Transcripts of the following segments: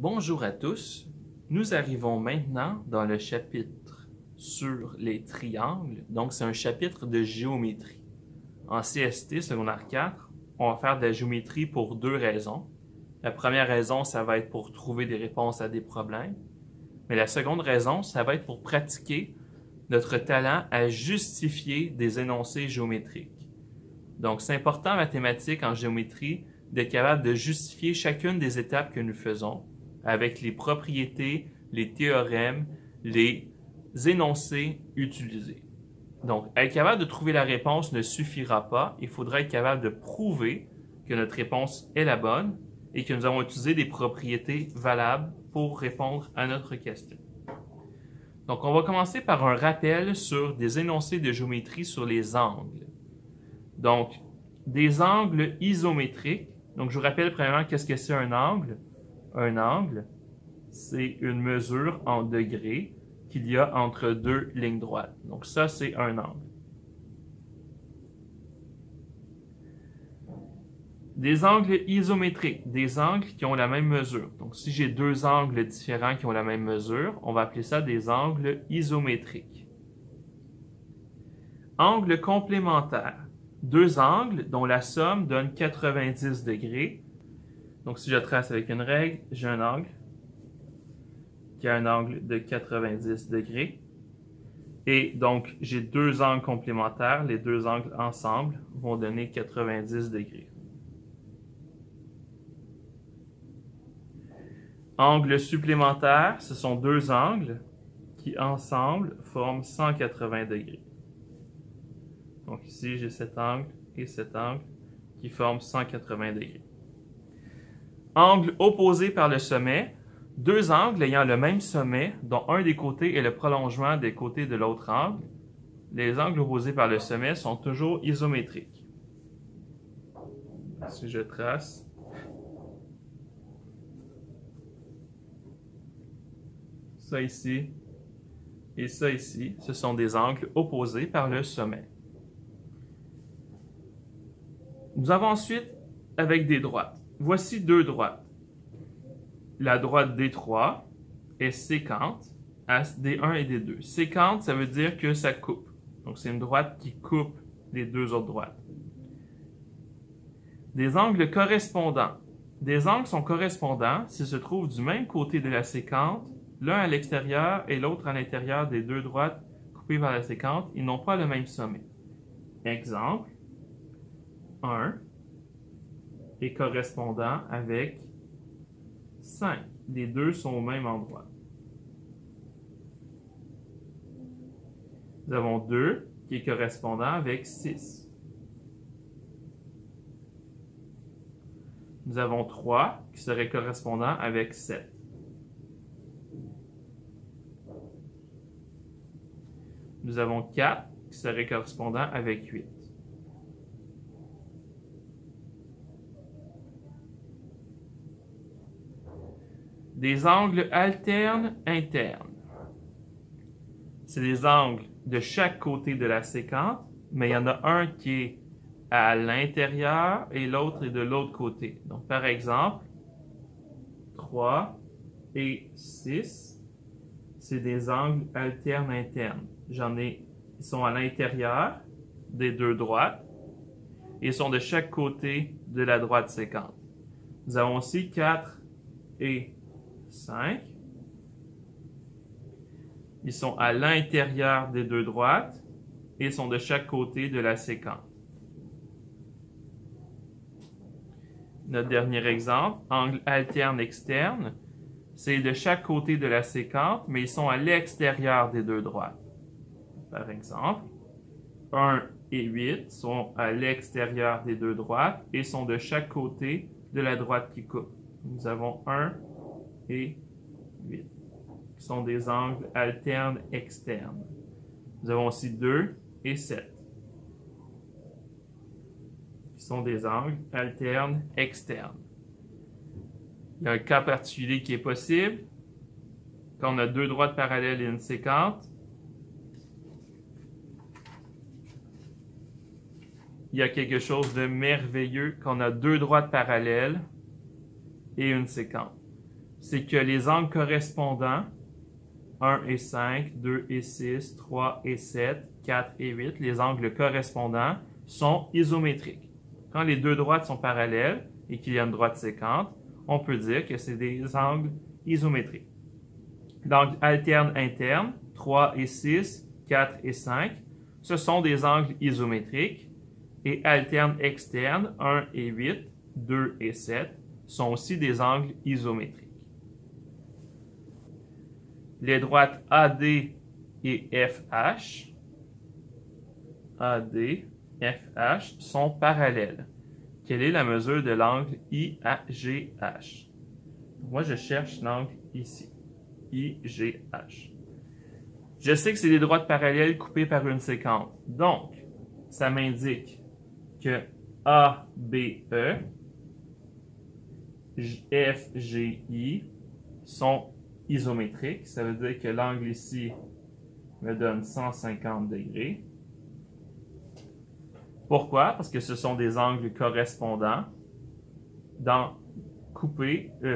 Bonjour à tous, nous arrivons maintenant dans le chapitre sur les triangles, donc c'est un chapitre de géométrie. En CST, secondaire 4, on va faire de la géométrie pour deux raisons. La première raison, ça va être pour trouver des réponses à des problèmes, mais la seconde raison, ça va être pour pratiquer notre talent à justifier des énoncés géométriques. Donc c'est important en mathématiques, en géométrie, d'être capable de justifier chacune des étapes que nous faisons avec les propriétés, les théorèmes, les énoncés utilisés. Donc, être capable de trouver la réponse ne suffira pas. Il faudra être capable de prouver que notre réponse est la bonne et que nous avons utilisé des propriétés valables pour répondre à notre question. Donc, on va commencer par un rappel sur des énoncés de géométrie sur les angles. Donc, des angles isométriques. Donc, je vous rappelle premièrement qu'est-ce que c'est un angle. Un angle, c'est une mesure en degrés qu'il y a entre deux lignes droites. Donc ça, c'est un angle. Des angles isométriques, des angles qui ont la même mesure. Donc si j'ai deux angles différents qui ont la même mesure, on va appeler ça des angles isométriques. Angles complémentaires. Deux angles dont la somme donne 90 degrés. Donc, si je trace avec une règle, j'ai un angle qui a un angle de 90 degrés. Et donc, j'ai deux angles complémentaires. Les deux angles ensemble vont donner 90 degrés. Angles supplémentaires, ce sont deux angles qui ensemble forment 180 degrés. Donc ici, j'ai cet angle et cet angle qui forment 180 degrés. Angle opposé par le sommet, deux angles ayant le même sommet, dont un des côtés est le prolongement des côtés de l'autre angle. Les angles opposés par le sommet sont toujours isométriques. Si je trace, ça ici et ça ici, ce sont des angles opposés par le sommet. Nous avons ensuite avec des droites. Voici deux droites. La droite D3 est sécante à D1 et D2. Sécante, ça veut dire que ça coupe. Donc, c'est une droite qui coupe les deux autres droites. Des angles correspondants. Des angles sont correspondants s'ils se trouvent du même côté de la sécante, l'un à l'extérieur et l'autre à l'intérieur des deux droites coupées par la sécante. Ils n'ont pas le même sommet. Exemple, 1 est correspondant avec 5. Les deux sont au même endroit. Nous avons 2 qui est correspondant avec 6. Nous avons 3 qui serait correspondant avec 7. Nous avons 4 qui serait correspondant avec 8. Des angles alternes internes. C'est des angles de chaque côté de la séquence, mais il y en a un qui est à l'intérieur et l'autre est de l'autre côté. Donc, par exemple, 3 et 6, c'est des angles alternes internes. Ils sont à l'intérieur des deux droites et ils sont de chaque côté de la droite séquente. Nous avons aussi 4 et 5. Ils sont à l'intérieur des deux droites et sont de chaque côté de la séquence. Notre dernier exemple, angle alterne externe, c'est de chaque côté de la séquence, mais ils sont à l'extérieur des deux droites. Par exemple, 1 et 8 sont à l'extérieur des deux droites et sont de chaque côté de la droite qui coupe. Nous avons 1 et 8, qui sont des angles alternes externes. Nous avons aussi 2 et 7, qui sont des angles alternes externes. Il y a un cas particulier qui est possible. Quand on a deux droites parallèles et une séquente, il y a quelque chose de merveilleux quand on a deux droites parallèles et une séquente. c'est que les angles correspondants, 1 et 5, 2 et 6, 3 et 7, 4 et 8, les angles correspondants sont isométriques. Quand les deux droites sont parallèles et qu'il y a une droite séquente, on peut dire que c'est des angles isométriques. Donc, alterne interne, 3 et 6, 4 et 5, ce sont des angles isométriques. Et alterne externe, 1 et 8, 2 et 7, sont aussi des angles isométriques. Les droites AD et FH, sont parallèles. Quelle est la mesure de l'angle IAGH? Moi, je cherche l'angle ici, IGH. Je sais que c'est des droites parallèles coupées par une séquente. Donc, ça m'indique que ABE, FGI sont isométriques. Ça veut dire que l'angle ici me donne 150 degrés. Pourquoi? Parce que ce sont des angles correspondants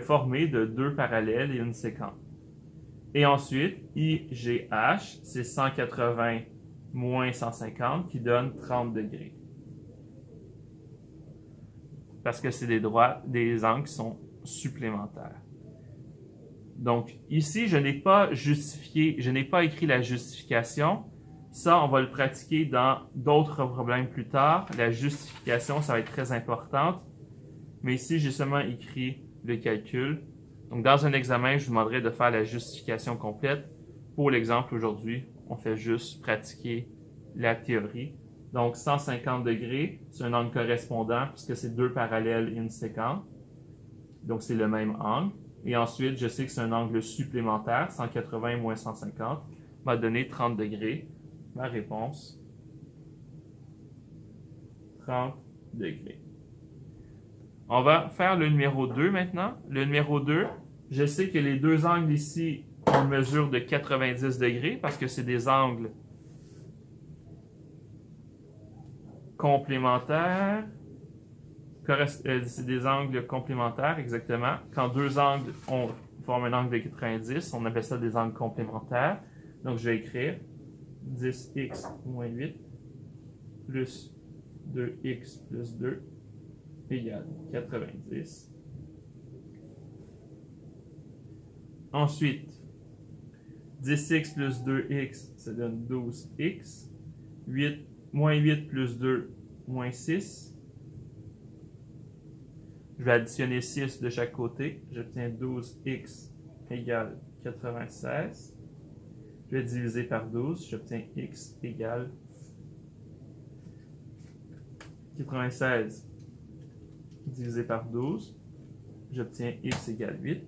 formés de deux parallèles et une séquente. Et ensuite, IGH, c'est 180 moins 150 qui donne 30 degrés. Parce que c'est des angles qui sont supplémentaires. Donc, ici, je n'ai pas écrit la justification. Ça, on va le pratiquer dans d'autres problèmes plus tard. La justification, ça va être très importante. Mais ici, j'ai seulement écrit le calcul. Donc, dans un examen, je vous demanderai de faire la justification complète. Pour l'exemple aujourd'hui, on fait juste pratiquer la théorie. Donc, 150 degrés, c'est un angle correspondant puisque c'est deux parallèles et une séquente. Donc, c'est le même angle. Et ensuite, je sais que c'est un angle supplémentaire, 180 moins 150, m'a donné 30 degrés. Ma réponse, 30 degrés. On va faire le numéro 2 maintenant. Le numéro 2, je sais que les deux angles ici ont une mesure de 90 degrés parce que c'est des angles complémentaires. C'est des angles complémentaires, exactement. Quand deux angles forment un angle de 90, on appelle ça des angles complémentaires. Donc, je vais écrire 10x moins 8 plus 2x plus 2 égale 90. Ensuite, 10x plus 2x, ça donne 12x. Moins 8 plus 2, moins 6. Je vais additionner 6 de chaque côté. J'obtiens 12x égale 96. Je vais diviser par 12. J'obtiens x égale 96 divisé par 12. J'obtiens x égale 8.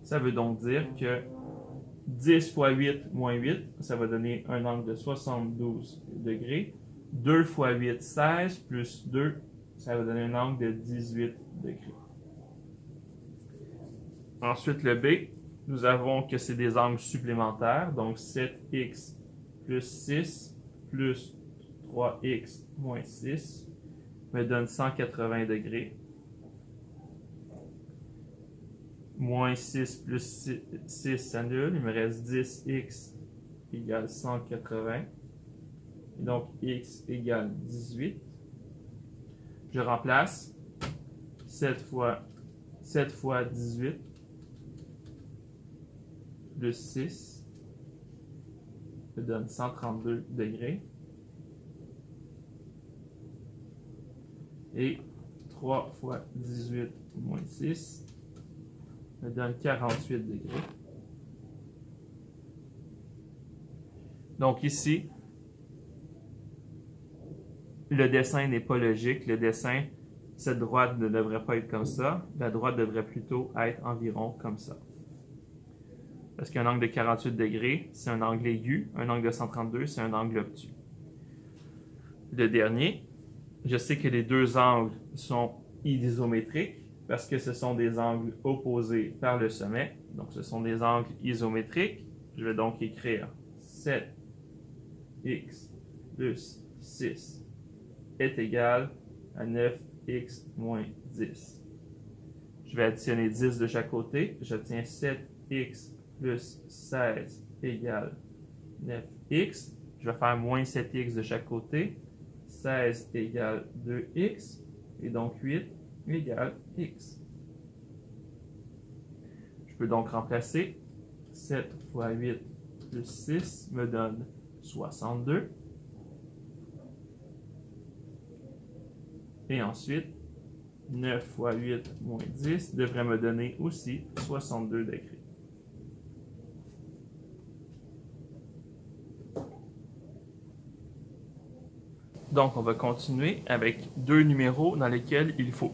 Ça veut donc dire que 10 fois 8 moins 8, ça va donner un angle de 72 degrés. 2 fois 8, 16, plus 2, ça va donner un angle de 18 degrés. Ensuite, le B, nous avons que c'est des angles supplémentaires. Donc, 7x plus 6 plus 3x moins 6 me donne 180 degrés. Moins 6 plus 6 s'annule. Il me reste 10x égale 180. Et donc, x égale 18. Je remplace 7 fois 18 plus 6 me donne 132 degrés. Et 3 fois 18 moins 6 me donne 48 degrés. Donc ici, le dessin n'est pas logique. Le dessin, cette droite ne devrait pas être comme ça. La droite devrait plutôt être environ comme ça. Parce qu'un angle de 48 degrés, c'est un angle aigu. Un angle de 132, c'est un angle obtus. Le dernier, je sais que les deux angles sont isométriques parce que ce sont des angles opposés par le sommet. Donc, ce sont des angles isométriques. Je vais donc écrire 7x plus 6 est égal à 9x moins 10. Je vais additionner 10 de chaque côté. J'obtiens 7x plus 16 égale 9x. Je vais faire moins 7x de chaque côté. 16 égale 2x. Et donc 8 égale x. Je peux donc remplacer. 7 fois 8 plus 6 me donne 62. Et ensuite, 9 fois 8 moins 10 devrait me donner aussi 62 degrés. Donc, on va continuer avec deux numéros dans lesquels il faut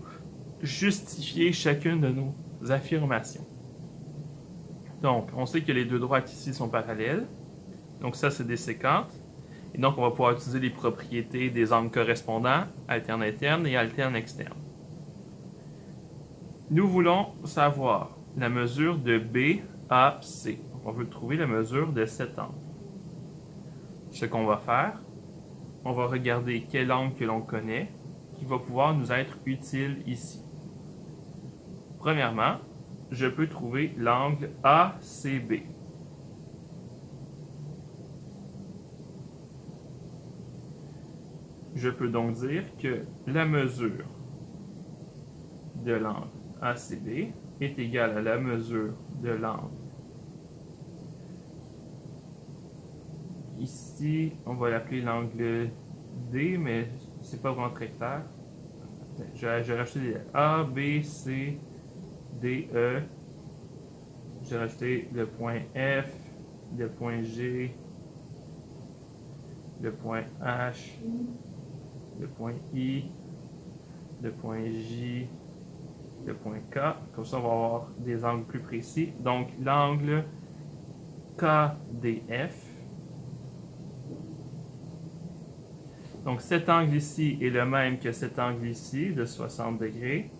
justifier chacune de nos affirmations. Donc, on sait que les deux droites ici sont parallèles. Donc ça, c'est des séquentes. Et donc, on va pouvoir utiliser les propriétés des angles correspondants, alterne interne et alterne externe. Nous voulons savoir la mesure de BAC. On veut trouver la mesure de cet angle. Ce qu'on va faire, on va regarder quel angle que l'on connaît qui va pouvoir nous être utile ici. Premièrement, je peux trouver l'angle ACB. Je peux donc dire que la mesure de l'angle ACB est égale à la mesure de l'angle. Ici, on va l'appeler l'angle D, mais c'est pas vraiment très clair. Je vais rajouter les A, B, C, D, E. J'ai rajouté le point F, le point G, le point H, le point I, le point J, le point K. Comme ça, on va avoir des angles plus précis. Donc, l'angle KDF. Donc, cet angle ici est le même que cet angle ici, de 60 degrés.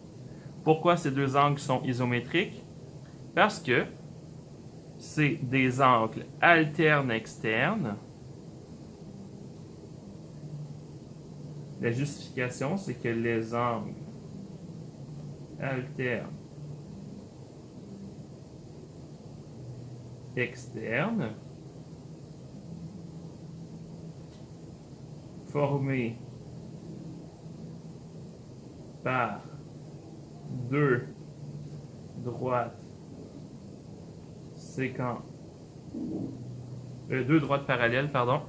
Pourquoi ces deux angles sont isométriques? Parce que c'est des angles alternes externes. La justification, c'est que les angles alternes externes formés par deux droites séquentes, deux droites parallèles, pardon,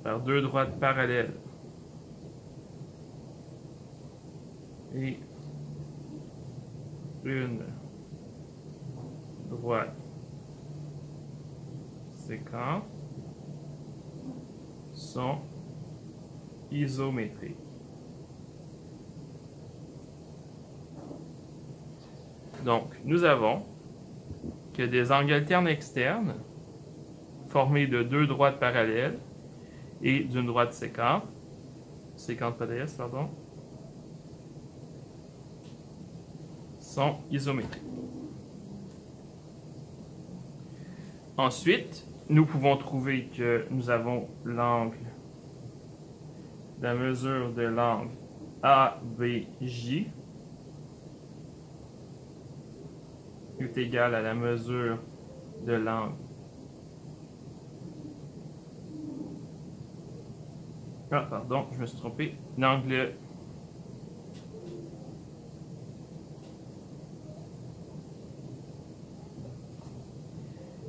par deux droites parallèles et une droite séquente sont isométriques. Donc, nous avons que des angles alternes externes formés de deux droites parallèles et d'une droite séquente PDS, pardon, sont isométriques. Ensuite, nous pouvons trouver que nous avons l'angle, la mesure de l'angle ABJ est égale à la mesure de l'angle pardon, je me suis trompé. L'angle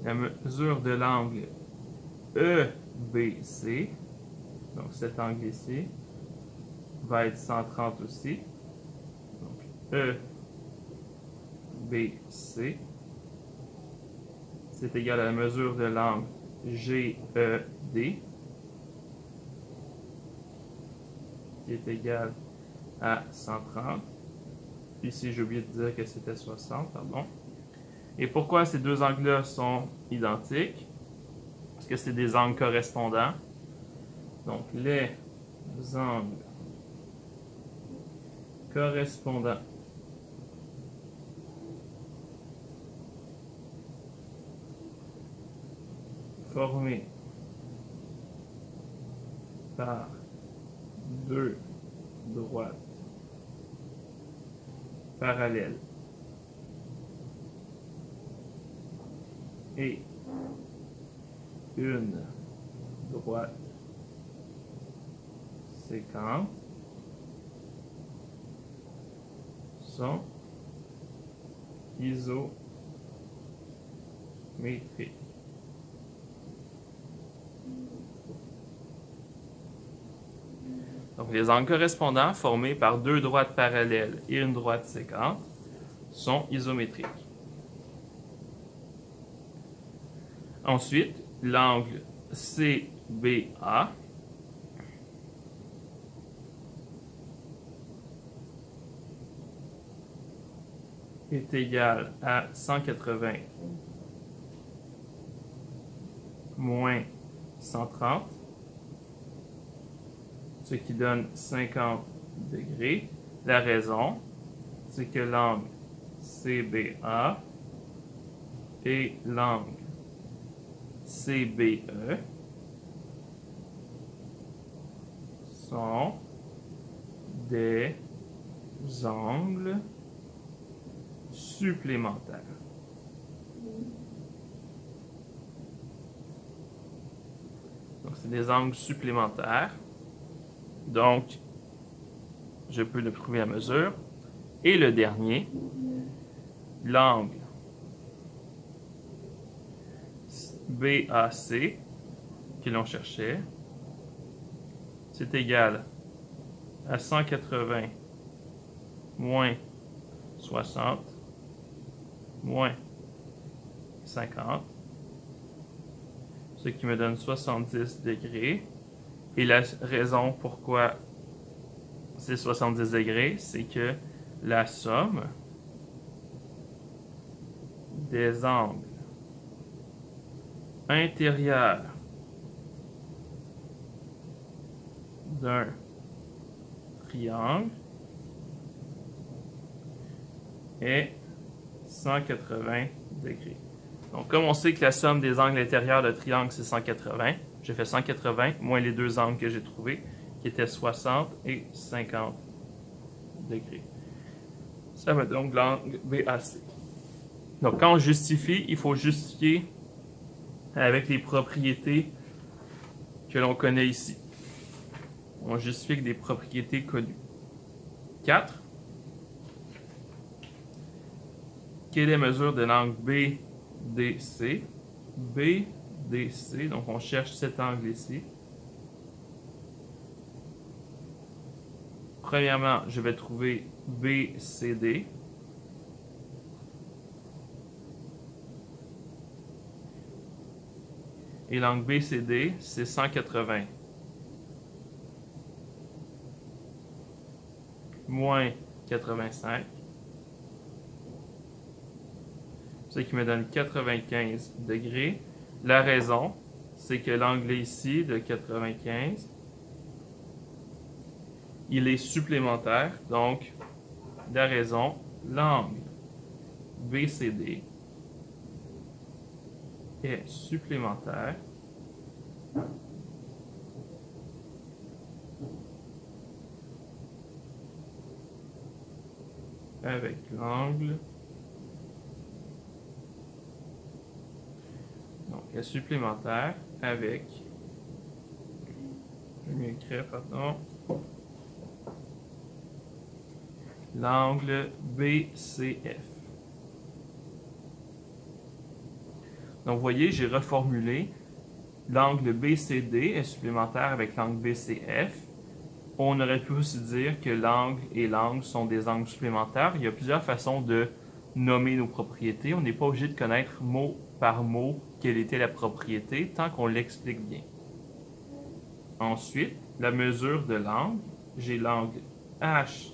la mesure de l'angle EBC, donc cet angle ici, va être 130 aussi. Donc EBC, c'est égal à la mesure de l'angle GED, qui est égal à 130. Ici, j'ai oublié de dire que c'était 60, pardon. Et pourquoi ces deux angles-là sont identiques? Parce que c'est des angles correspondants. Donc, les angles correspondants formés par deux droites parallèles et une droite séquente sont isométriques. Donc, les angles correspondants formés par deux droites parallèles et une droite séquente sont isométriques. Ensuite, l'angle CBA est égal à 180 moins 130, ce qui donne 50 degrés. La raison, c'est que l'angle CBA et l'angle CBE sont des angles supplémentaires. Donc, c'est des angles supplémentaires. Donc, je peux le prouver à mesure. Et le dernier, l'angle BAC que l'on cherchait, c'est égal à 180 moins 60 moins 50, ce qui me donne 70 degrés. Et la raison pourquoi c'est 70 degrés, c'est que la somme des angles intérieurs d'un triangle est 180 degrés. Donc, comme on sait que la somme des angles intérieurs de triangle, c'est 180, j'ai fait 180 moins les deux angles que j'ai trouvés, qui étaient 60 et 50 degrés. Ça me donne l'angle BAC. Donc, quand on justifie, il faut justifier avec les propriétés que l'on connaît ici. On justifie avec des propriétés connues. 4. Quelle est la mesure de l'angle BDC? BDC, donc on cherche cet angle ici. Premièrement, je vais trouver BCD. Et l'angle BCD, c'est 180 moins 85. Ce qui me donne 95 degrés. La raison, c'est que l'angle ici de 95, il est supplémentaire. Donc, la raison, l'angle BCD est supplémentaire avec l'angle. Donc, est supplémentaire avec, je vais m'écrire, pardon, l'angle BCF. Donc, vous voyez, j'ai reformulé. L'angle BCD est supplémentaire avec l'angle BCF. On aurait pu aussi dire que l'angle et l'angle sont des angles supplémentaires. Il y a plusieurs façons de nommer nos propriétés. On n'est pas obligé de connaître mot par mot quelle était la propriété tant qu'on l'explique bien. Ensuite, la mesure de l'angle. J'ai l'angle HAG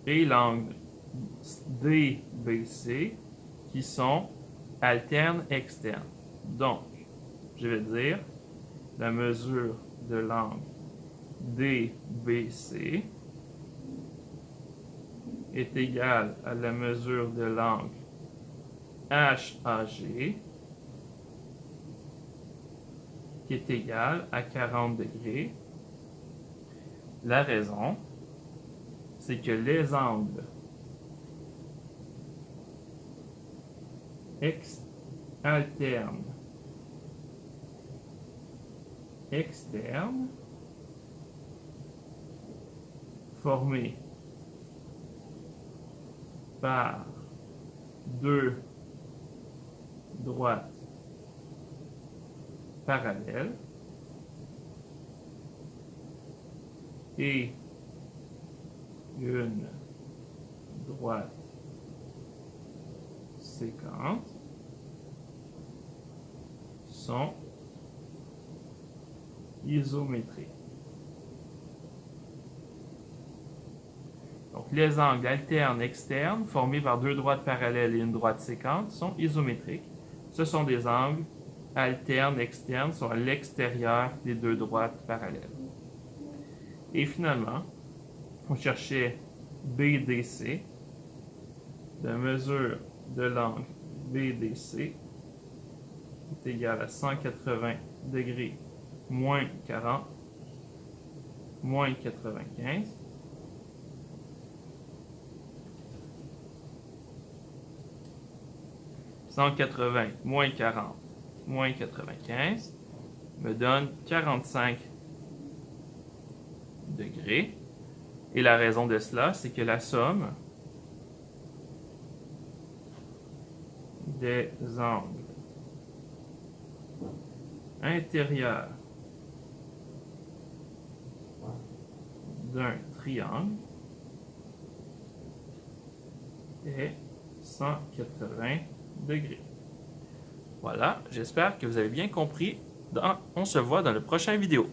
et l'angle DBC qui sont alternes externes. Donc, je vais dire la mesure de l'angle DBC est égale à la mesure de l'angle HAG qui est égal à 40 degrés. La raison, c'est que les angles alternes externes formés par deux droites parallèles et une droite séquente sont isométriques. Donc, les angles alternes externes formés par deux droites parallèles et une droite séquente sont isométriques. Ce sont des angles alternes externes, sont à l'extérieur des deux droites parallèles. Et finalement, on cherchait BDC, la mesure de l'angle BDC est égale à 180 degrés moins 40 moins 95. « 180 moins 40 moins 95 me donne 45 degrés. Et la raison de cela, c'est que la somme des angles intérieurs d'un triangle est 180 degrés. Voilà, j'espère que vous avez bien compris. On se voit dans la prochaine vidéo.